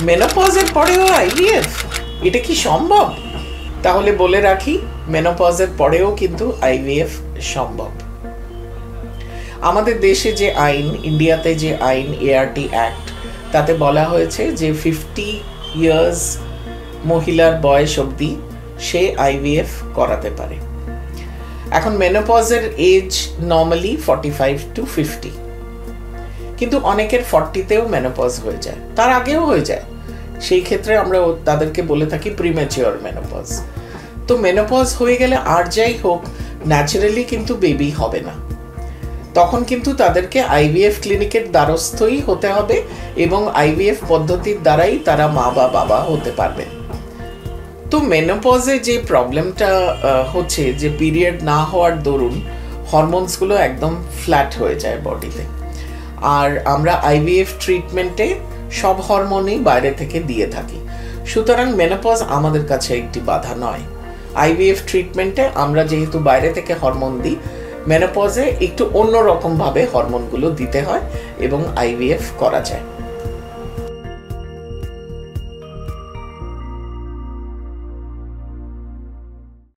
মেনোপজের পরেও আইভিএফ, এটা কি সম্ভব? তাহলে বলে রাখি, মেনোপজের পরেও কিন্তু আইভিএফ সম্ভব। আমাদের দেশে যে আইন, ইন্ডিয়াতে যে আইন এআরটি অ্যাক্ট, তাতে বলা হয়েছে যে 50 ইয়ার্স মহিলার বয়স অবধি সে আইভিএফ করাতে পারে। এখন মেনোপজের এজ নর্মালি 45 to 50, কিন্তু অনেকের 40তেও মেনোপজ হয়ে যায়, তার আগেও হয়ে যায়। সেই ক্ষেত্রে আমরা তাদেরকে বলে থাকি প্রিম্যাচিওর মেনোপজ। তো মেনোপজ হয়ে গেলে আর যাই হোক, ন্যাচারালি কিন্তু বেবি হবে না, তখন কিন্তু তাদেরকে আইভিএফ ক্লিনিকের দ্বারস্থই হতে হবে এবং আইভিএফ পদ্ধতির দ্বারাই তারা মা বা বাবা হতে পারবেন। তো মেনোপজে যে প্রবলেমটা হচ্ছে, যে পিরিয়ড না হওয়ার দরুন হরমোনসগুলো একদম ফ্ল্যাট হয়ে যায় বডিতে, আর আমরা আইভিএফ ট্রিটমেন্টে সব হরমোনই বাইরে থেকে দিয়ে থাকি। সুতরাং মেনোপজ আমাদের কাছে একটি বাধা নয়। আইভিএফ ট্রিটমেন্টে আমরা যেহেতু বাইরে থেকে হরমোন দিই, মেনোপজে একটু অন্যরকমভাবে হরমোনগুলো দিতে হয় এবং আইভিএফ করা যায়।